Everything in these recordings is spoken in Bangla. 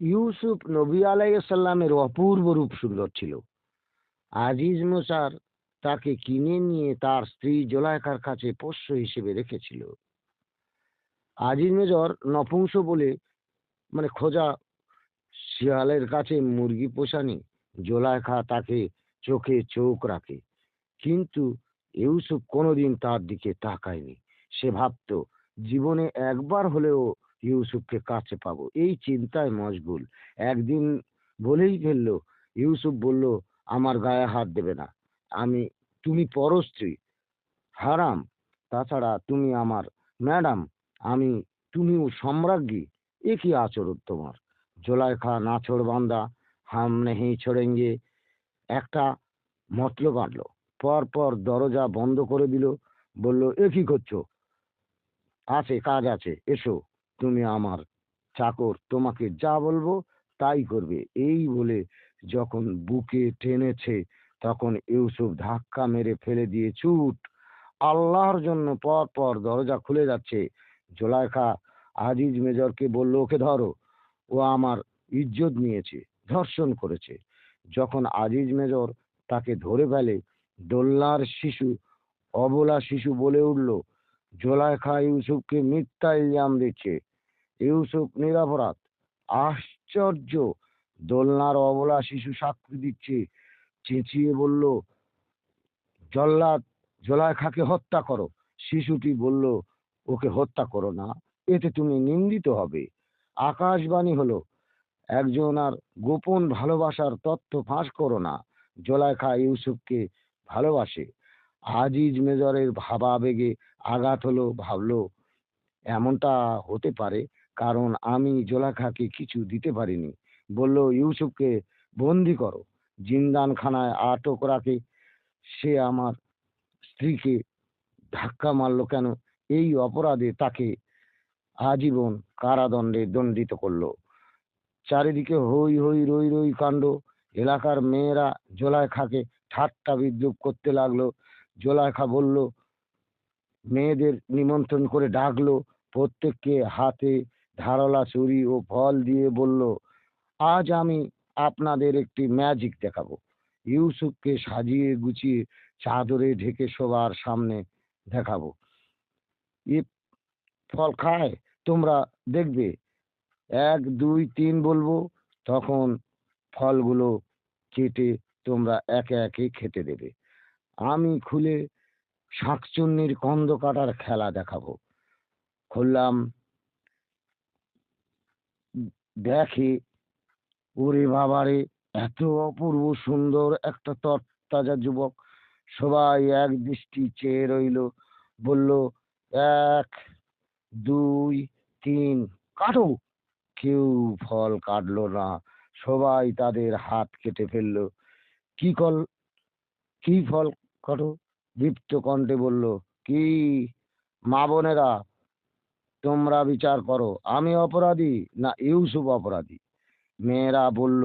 ইউসুফ নবী আলাইসাল্লামের অপূর্ব রূপ সুন্দর ছিল। আজিজ মশার তাকে কিনে নিয়ে তার স্ত্রী জোলাইখার কাছে পোষ্য হিসেবে রেখেছিল। আজিজ মেজর নপুংস বলে, মানে খোঁজা শিয়ালের কাছে মুরগি পোষানি। জোলাইখা তাকে চোখে চোখ রাখে, কিন্তু ইউসুফ কোনোদিন তার দিকে তাকায়নি। সে ভাবতো জীবনে একবার হলেও ইউসুফকে কাছে পাবো, এই চিন্তায় মশগুল। একদিন বলেই ফেললো, ইউসুফ বলল, আমার গায়ে হাত দেবে না। আমি তুমি পরস্ত্রী, হারাম। তাছাড়া তুমি আমার ম্যাডাম, আমি তুমিও সম্রাজ্ঞী। এ কি আচরণ তোমার? জোলাইখা নাছোড় বান্দা, হাম নেহি ছোড়েঙ্গে একটা মতলব আনলো। পর পর দরজা বন্ধ করে দিল। বলল, এ কি করছো? আছে, কাজ আছে, এসো। তুমি আমার চাকর, তোমাকে যা বলবো তাই করবে। এই বলে যখন বুকে টেনেছে, তখন ইউসুফ ধাক্কা মেরে ফেলে দিয়ে ছুট। আল্লাহর জন্য পর পর দরজা খুলে যাচ্ছে। জোলাইখা আজিজ মেজরকে বলল, ওকে ধরো, ও আমার ইজ্জত নিয়েছে, ধর্ষণ করেছে। যখন আজিজ মেজর তাকে ধরে ফেলে, দোলনার শিশু, অবলা শিশু বলে উঠল, জোলাইখা ইউসুফকে মিথ্যা ইলজাম দিচ্ছে, ইউসুফ নিরপরাধ। আশ্চর্য! দোলনার অবলা শিশু সাক্ষী দিচ্ছে। চেঁচিয়ে বলল, জল্লাদ, জোলাইখাকে হত্যা করো। শিশুটি বলল, ওকে হত্যা করো না, এতে তুমি নিন্দিত হবে। আকাশবাণী হলো, একজন আর গোপন ভালোবাসার তথ্য ফাঁস করো না। জোলাইখা ইউসুফকে ভালোবাসে। আজিজ মেজরের ভাবাবেগে আঘাত হলো। ভাবলো, এমনটা হতে পারে কারণ আমি জোলাইখাকে কিছু দিতে পারিনি। বলল, ইউসুফকে বন্দি করো, জিন্দানখানায় আটক রাখে। সে আমার স্ত্রীকে ধাক্কা মারলো কেন? এই অপরাধে তাকে আজীবন কারাদণ্ডে দণ্ডিত করলো। চারিদিকে হই হই রই রই কাণ্ড। এলাকার মেয়েরা জোলাইখাকে ঠাট্টা বিদ্রুপ করতে লাগলো। জোলাইখা বলল, মেয়েদের নিমন্ত্রণ করে ডাকলো। প্রত্যেককে হাতে ধারালা ছুরি ও ফল দিয়ে বলল, আজ আমি আপনাদের একটি ম্যাজিক দেখাবো। ইউসুফকে সাজিয়ে গুছিয়ে চাদরে ঢেকে সবার সামনে দেখাবো। এ ফল খায়, তোমরা দেখবে। এক দুই তিন বলবো, তখন ফলগুলো কেটে তোমরা একে একে খেতে দেবে। আমি খুলে শাঁকচুন্নির কন্দ কাটার খেলা দেখাবো। খুললাম, দেখে, ওরে বাবারে, এত অপূর্ব সুন্দর একটা তরতাজা যুবক। সবাই এক দৃষ্টি চেয়ে রইল। বলল, এক দুই তিন, কাটো। কেউ ফল কাটলো না। সবাই তাদের হাত কেটে ফেললো। কি কল কি ফল কাটো? দীপ্ত কণ্ঠে বলল, কি মা বোনেরা, তোমরা বিচার করো, আমি অপরাধী না ইউসুফ অপরাধী? মেয়েরা বলল,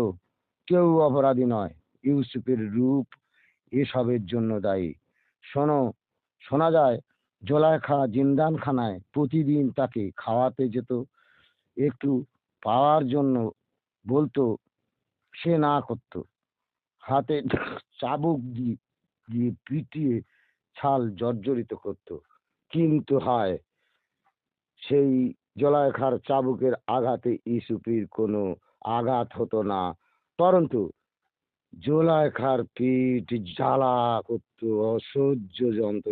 কেউ অপরাধী নয়, ইউসুফের রূপ এসবের জন্য দায়ী। শোনো, শোনা যায় জোলাইখা জিন্দানখানায় প্রতিদিন তাকে খাওয়াতে যেত। একটু পাওয়ার জন্য বলতো, সে না করত। হাতে চাবুক দিয়ে দিয়ে পিটিয়ে ছাল জর্জরিত করত। কিন্তু হায়, সেই জলায়খার চাবুকের আঘাতে ইউসুফের কোনো আঘাত হতো না, পরন্তু জোলাইখার পিঠ জ্বালা করত অসহ্য যন্ত্রণা।